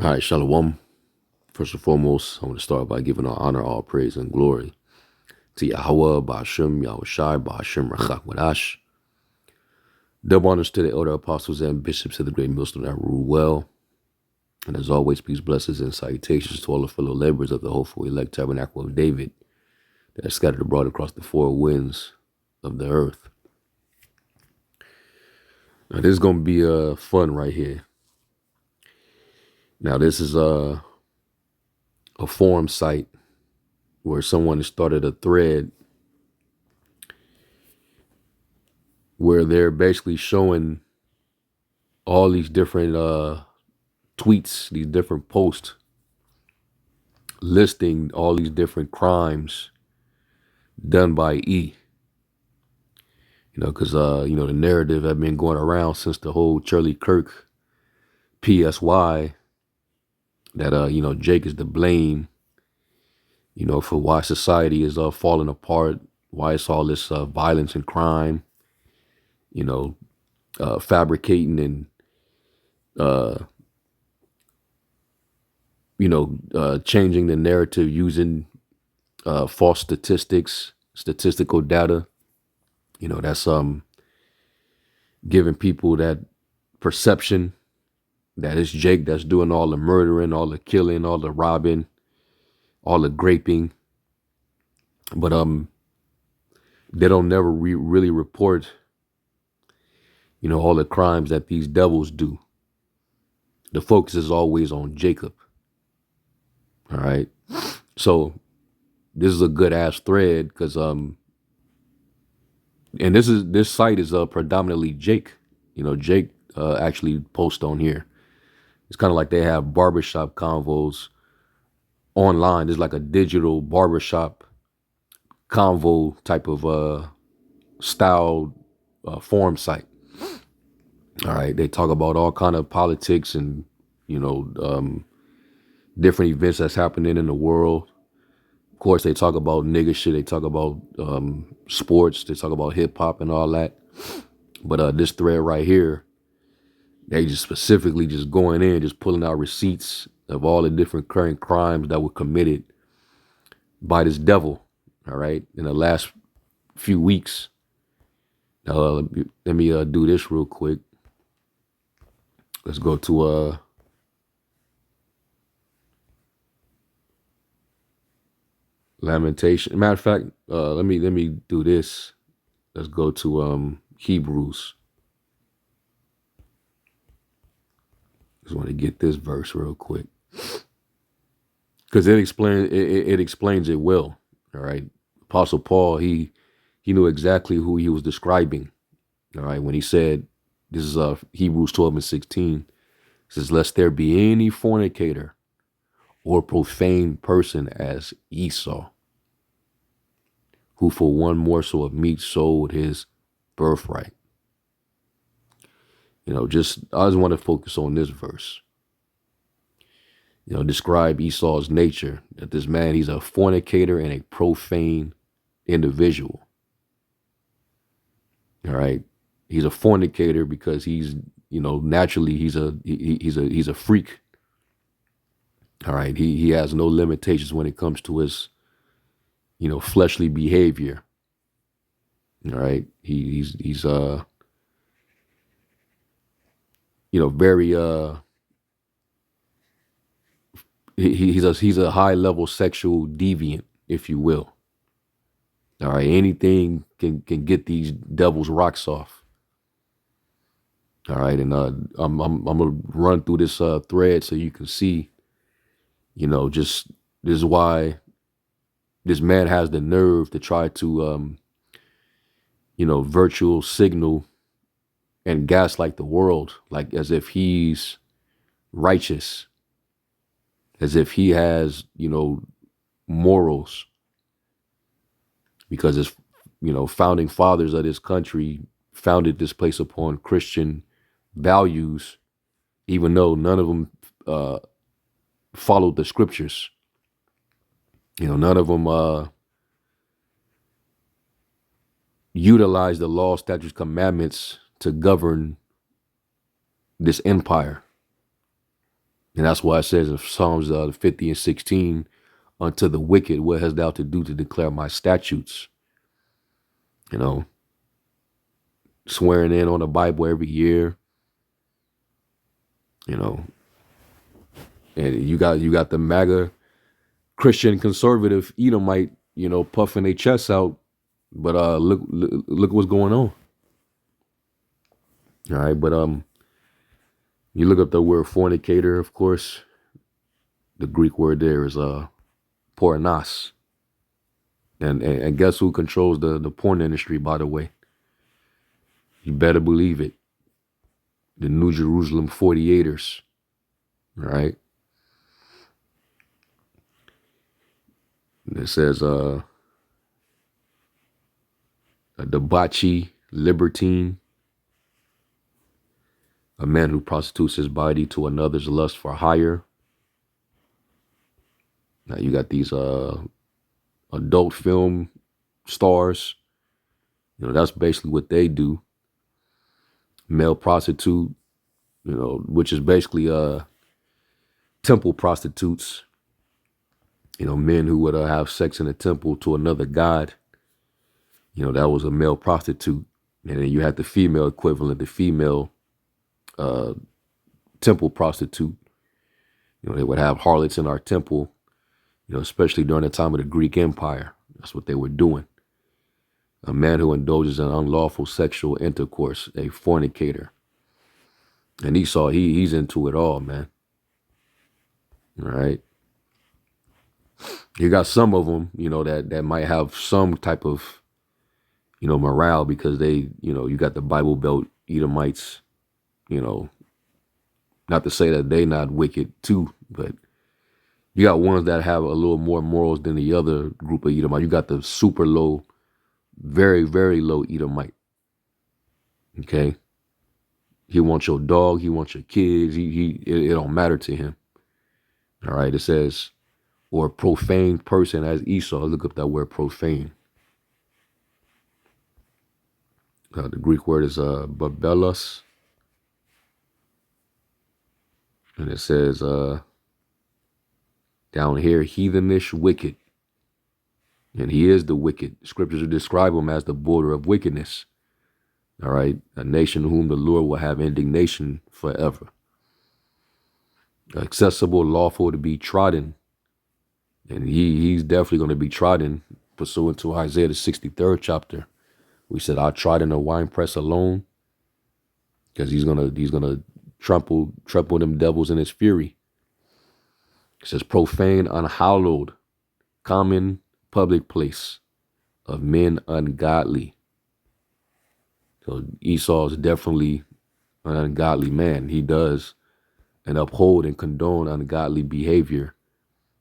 All right, Shalom. First and foremost, I want to start by giving all honor, all praise, and glory to Yahweh, Ba'ashem, Yahushai, Ba'ashem, Rachak, Wadash. Double honors to the elder apostles and bishops of the great millstone that rule well. And as always, peace, blessings, and salutations to all the fellow laborers of the hopeful elect tabernacle of David that are scattered abroad across the four winds of the earth. Now, this is going to be fun right here. Now, this is a forum site where someone has started a thread where they're basically showing all these different tweets, these different posts, listing all these different crimes done by E. Because the narrative had been going around since the whole Charlie Kirk PSY that Jake is to blame, for why society is falling apart, why it's all this violence and crime, fabricating and changing the narrative using false statistics, statistical data. That's giving people that perception that it's Jake that's doing all the murdering, all the killing, all the robbing, all the graping. But they don't never really report, all the crimes that these devils do. The focus is always on Jacob. All right. So this is a good ass thread because and this site is predominantly Jake. Jake actually posts on here. It's kind of like they have barbershop convos online. There's like a digital barbershop convo type of style forum site. All right, they talk about all kind of politics and different events that's happening in the world. Of course, they talk about nigga shit. They talk about sports. They talk about hip hop and all that. But this thread right here, they just specifically just going in, just pulling out receipts of all the different current crimes that were committed by this devil. All right, in the last few weeks. Let me do this real quick. Let's go to Lamentation. Matter of fact, let me do this. Let's go to Hebrews. Just want to get this verse real quick because it explains it well. All right, Apostle Paul he knew exactly who he was describing. All right, when he said, this is Hebrews 12:16. It says, "Lest there be any fornicator or profane person as Esau, who for one morsel of meat sold his birthright." I just want to focus on this verse. Describe Esau's nature, that this man, he's a fornicator and a profane individual. All right. He's a fornicator because he's, naturally he's a freak. All right. He has no limitations when it comes to his, fleshly behavior. All right. He's very he's a high level sexual deviant, if you will. All right, anything can get these devils' rocks off. All right, and I'm gonna run through this thread so you can see, just this is why this man has the nerve to try to virtual signal and gaslight the world, like as if he's righteous, as if he has, morals, because his, founding fathers of this country founded this place upon Christian values, even though none of them followed the scriptures. None of them utilized the law, statutes, commandments to govern this empire. And that's why it says in Psalms 50 and 16, unto the wicked, what hast thou to do to declare my statutes? You know, swearing in on the Bible every year, you know, and you got the MAGA Christian conservative Edomite, puffing their chests out. But look what's going on. All right, but you look up the word fornicator, of course. The Greek word there is pornos. And guess who controls the porn industry, by the way? You better believe it. The New Jerusalem 48ers. All right. And it says a debauchee, libertine, a man who prostitutes his body to another's lust for hire. Now you got these adult film stars. That's basically what they do. Male prostitute, which is basically temple prostitutes. Men who would have sex in a temple to another god. That was a male prostitute. And then you had the female equivalent, the female temple prostitute. They would have harlots in our temple, especially during the time of the Greek Empire. That's what they were doing. A man who indulges in unlawful sexual intercourse, a fornicator. And Esau, he's into it all, man. All right. You got some of them, that might have some type of, morale because they, you got the Bible Belt Edomites, not to say that they not wicked too, but you got ones that have a little more morals than the other group of Edomite. You got the super low, very, very low Edomite. Okay. He wants your dog. He wants your kids. It don't matter to him. All right. It says, or a profane person as Esau. Look up that word profane. The Greek word is babelos. And it says down here, heathenish wicked. And he is the wicked. Scriptures describe him as the border of wickedness. All right. A nation whom the Lord will have indignation forever. Accessible, lawful to be trodden. And he's definitely going to be trodden pursuant to Isaiah the 63rd chapter. We said, I trod in a winepress alone. Because he's gonna trample them devils in his fury. It says profane, unhallowed, common public place of men ungodly. So Esau is definitely an ungodly man. He does and uphold and condone ungodly behavior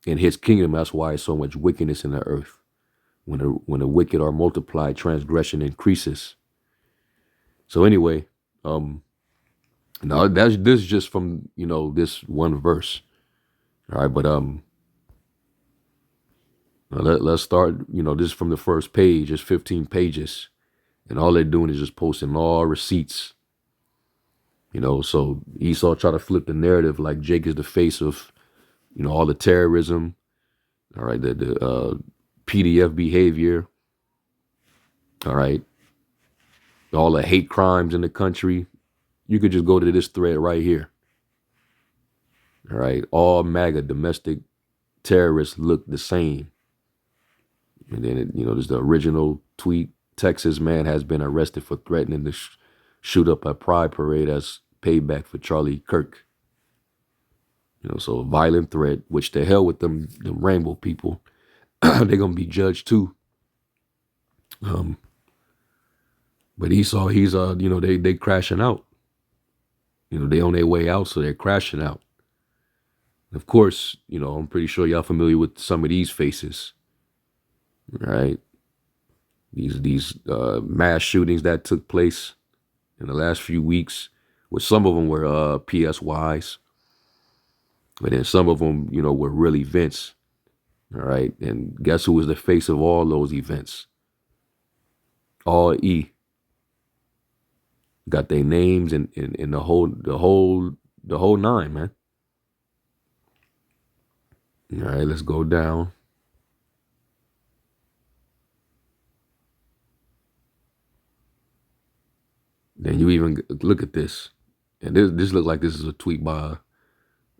in his kingdom. That's why there's so much wickedness in the earth. When the wicked are multiplied, transgression increases. So anyway, now this is just from this one verse. All right, but let's start. This is from the first page. It's 15 pages, and all they're doing is just posting all receipts. So Esau try to flip the narrative like Jake is the face of, all the terrorism. All right, the PDF behavior. All right, all the hate crimes in the country. You could just go to this thread right here. All right, all MAGA domestic terrorists look the same. And then, there's the original tweet. Texas man has been arrested for threatening to shoot up a pride parade as payback for Charlie Kirk. So a violent threat, which to hell with them rainbow people. They're going to be judged too. But Esau, he's, they crashing out. They on their way out, so they're crashing out. Of course, I'm pretty sure y'all familiar with some of these faces. Right? These mass shootings that took place in the last few weeks, which some of them were PSYs, but then some of them, were real events. All right, and guess who was the face of all those events? All E. Got their names and the whole nine, man. All right, let's go down. Then you even look at this. And this looks like this is a tweet by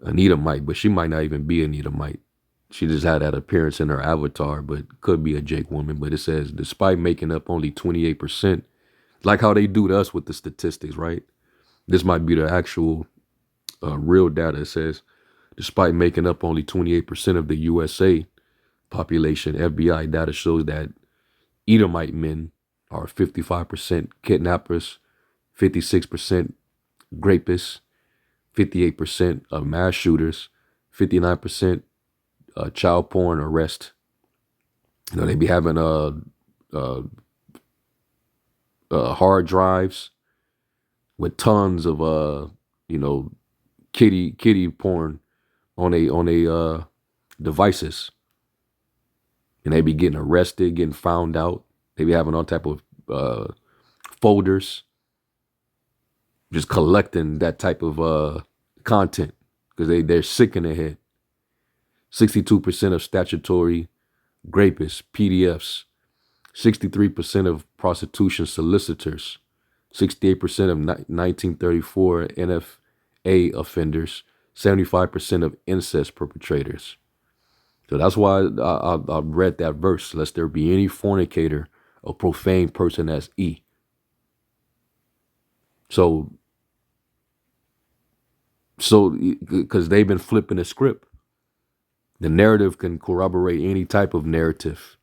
Anita Mike, but she might not even be Anita Mike. She just had that appearance in her avatar, but could be a Jake woman. But it says, despite making up only 28%, like how they do to us with the statistics, right? This might be the actual real data. It says, despite making up only 28% of the USA population, FBI data shows that Edomite men are 55% kidnappers, 56% rapists, 58% of mass shooters, 59% child porn arrest. You know, they be having uh, hard drives with tons of you know, kitty porn on a devices, and they be getting arrested, getting found out. They be having all type of folders, just collecting that type of content because they're sick in their head. 62% of statutory rapists, PDFs, 63% of prostitution solicitors, 68% of 1934 NFA offenders, 75% of incest perpetrators. So that's why I read that verse, lest there be any fornicator or profane person as E. So, because they've been flipping the script. The narrative can corroborate any type of narrative.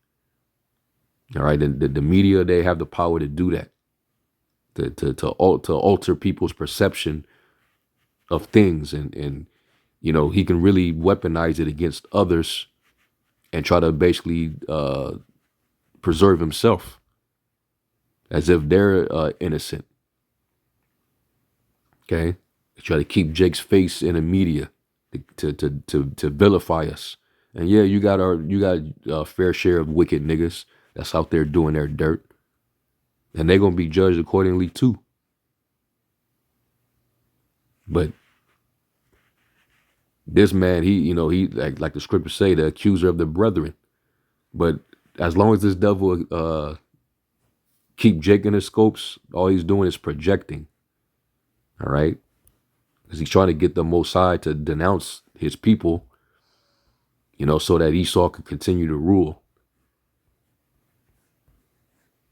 All right, the media, they have the power to do that, to alter people's perception of things, and you know, he can really weaponize it against others and try to basically preserve himself as if they're innocent. Okay, they try to keep Jake's face in the media to vilify us. And yeah, you got a fair share of wicked niggas that's out there doing their dirt, and they're gonna be judged accordingly too. But this man, he like the scriptures say, the accuser of the brethren. But as long as this devil keep Jake in his scopes, all he's doing is projecting. All right, because he's trying to get the Most High to denounce his people, you know, so that Esau could continue to rule.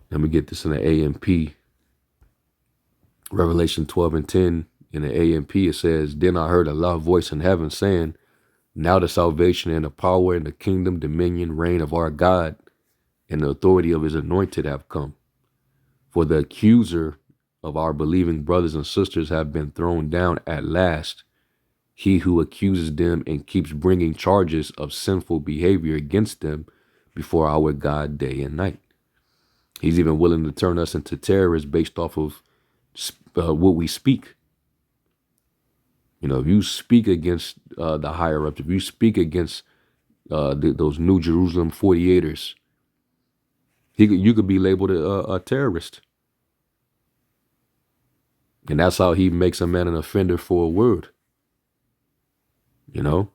Let me get this in the AMP. Revelation 12 and 10 in the AMP, it says, then I heard a loud voice in heaven saying, now the salvation and the power and the kingdom, dominion, reign of our God and the authority of his anointed have come. For the accuser of our believing brothers and sisters have been thrown down at last. He who accuses them and keeps bringing charges of sinful behavior against them before our God day and night. He's even willing to turn us into terrorists based off of what we speak. You know, if you speak against the higher ups, if you speak against those New Jerusalem 48ers, you could be labeled a terrorist. And that's how he makes a man an offender for a word. You know,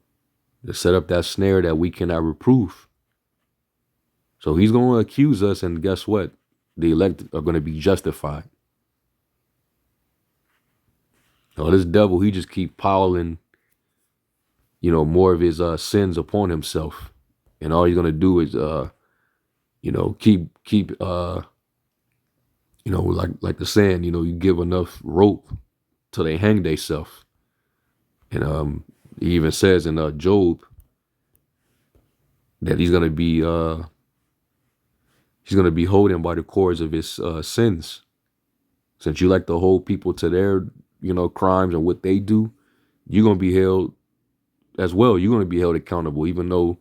to set up that snare that we cannot reprove. So he's going to accuse us, and guess what? The elect are going to be justified. Now, this devil, he just keep piling, you know, more of his sins upon himself. And all he's going to do is, you know, keep you know, like the saying, you know, you give enough rope till they hang theyself. And he even says in Job that he's gonna be holding by the cords of his sins. Since you like to hold people to their, you know, crimes and what they do, you're gonna be held as well. You're gonna be held accountable, even though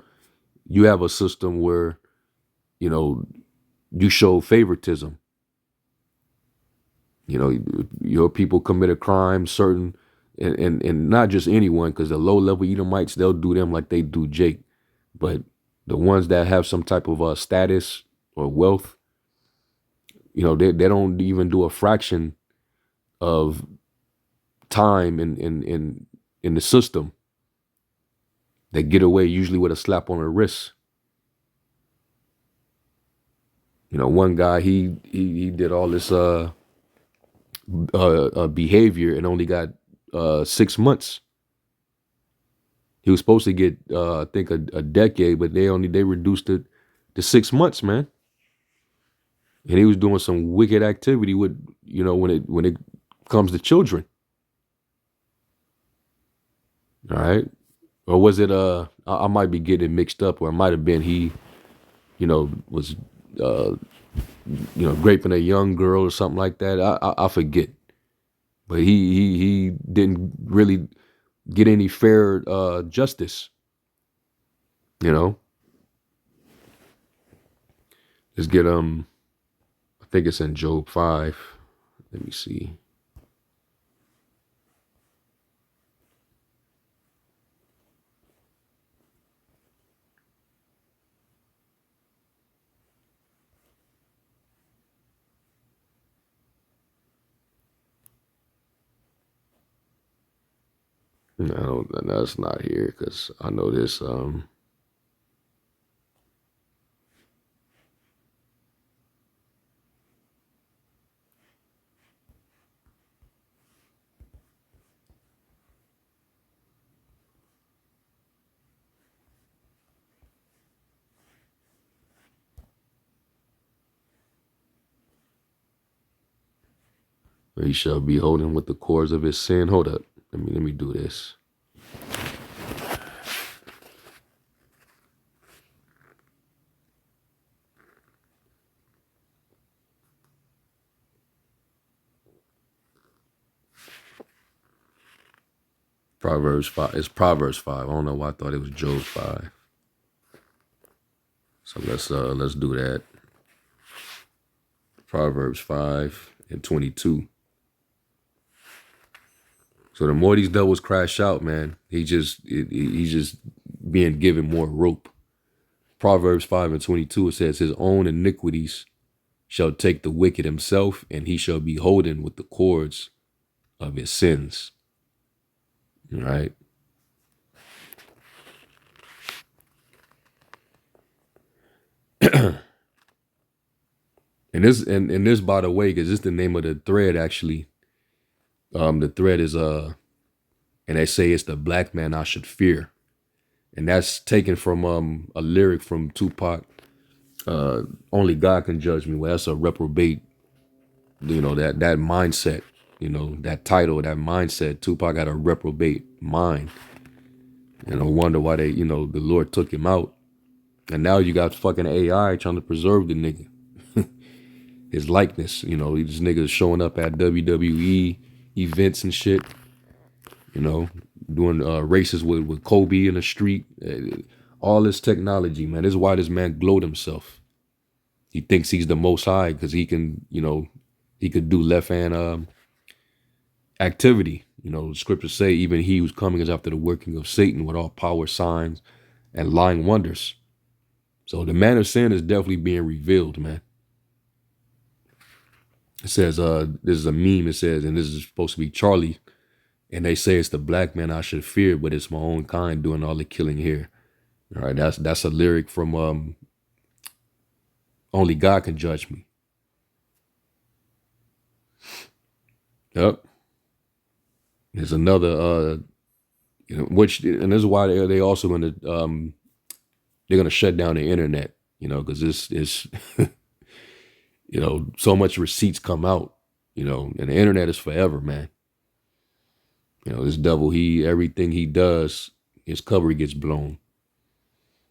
you have a system where, you know, you show favoritism. You know, your people commit a crime, certain, and not just anyone, because the low level Edomites, they'll do them like they do Jake. But the ones that have some type of status or wealth, you know, they don't even do a fraction of time in the system They get away usually with a slap on the wrist. You know, one guy he did all this behavior and only got 6 months. He was supposed to get I think a decade, but they reduced it to 6 months, man. And he was doing some wicked activity with, you know, when it comes to children. All right. Or was it I might be getting it mixed up, or it might have been he, you know, was you know, raping a young girl or something like that. I forget. But he didn't really get any fair justice, you know. Let's get I think it's in Job 5. Let me see. No, that's not here because I know this. He shall be holding with the cords of his sin. Hold up. Let me do this. Proverbs 5. It's Proverbs 5. I don't know why I thought it was Job 5. So let's do that. Proverbs 5:22. So the more these devils crash out, man, he's just being given more rope. Proverbs 5:22, it says, his own iniquities shall take the wicked himself, and he shall be holden with the cords of his sins. All right. And this, by the way, because this is the name of the thread actually. The thread is and they say it's the black man I should fear. And that's taken from a lyric from Tupac, only God can judge me. Well, that's a reprobate, you know, that mindset, you know, that title, that mindset. Tupac got a reprobate mind. And I wonder why they, you know, the Lord took him out. And now you got fucking AI trying to preserve the nigga. His likeness, you know, these niggas showing up at WWE events and shit, you know, doing races with Kobe in the street. All this technology, man. This is why this man glowed himself. He thinks he's the most high because he can, you know, he could do left hand activity. You know, the scriptures say even he who's coming is after the working of Satan with all power, signs, and lying wonders. So the man of sin is definitely being revealed, man. It says, this is a meme, it says, and this is supposed to be Charlie, and they say it's the black man I should fear, but it's my own kind doing all the killing here. All right, that's a lyric from Only God Can Judge Me. Yep. There's another you know, which, and this is why they also gonna they're gonna shut down the internet, you know, because it's you know, so much receipts come out, you know, and the internet is forever, man. You know, this devil, everything he does, his cover gets blown.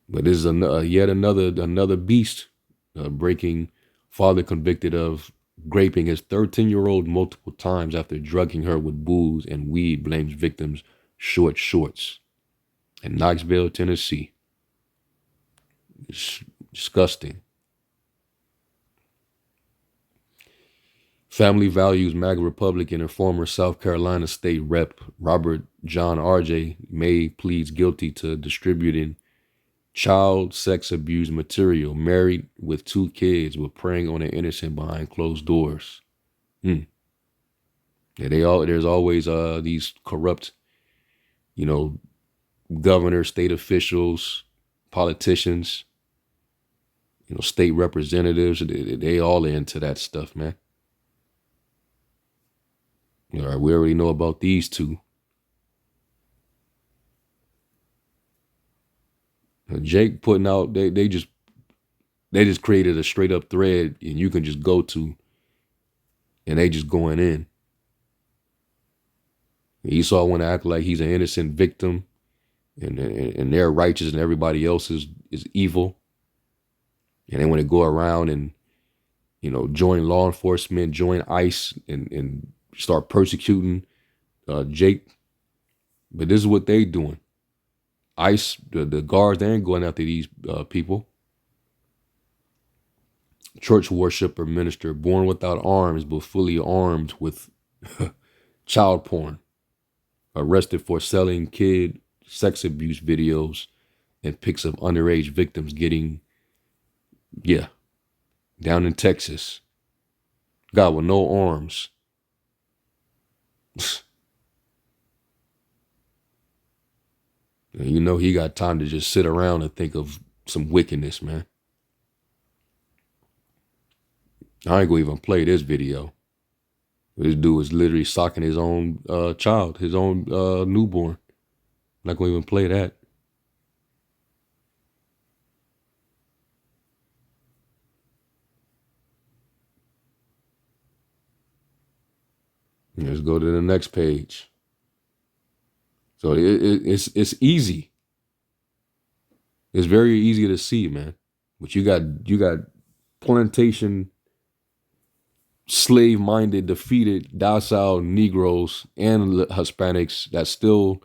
But this is yet another beast, breaking father convicted of raping his 13-year-old multiple times after drugging her with booze and weed, blames victims short shorts in Knoxville, Tennessee. It's disgusting. Family Values MAGA Republican and former South Carolina State Rep Robert John R.J. May pleads guilty to distributing child sex abuse material, married with 2 kids, but preying on an innocent behind closed doors. Yeah, there's always these corrupt, you know, governors, state officials, politicians, state representatives, they all into that stuff, man. All right, we already know about these two. Jake putting out, they just created a straight up thread and you can just go to, and they just going in. Esau want to act like he's an innocent victim, and they're righteous and everybody else is evil. And they want to go around and, join law enforcement, join ICE, and start persecuting Jake. But this is what they doing. ICE, the guards, they ain't going after these people. Church worshiper minister, born without arms but fully armed with child porn, arrested for selling kid sex abuse videos and pics of underage victims getting, down in Texas. Guy with no arms. He got time to just sit around and think of some wickedness, man. I ain't gonna even play this video. This dude is literally socking his own child, his own newborn. I'm not gonna even play that. Let's go to the next page. So it's easy. It's very easy to see, man. But you got plantation, slave-minded, defeated, docile Negroes and Hispanics that still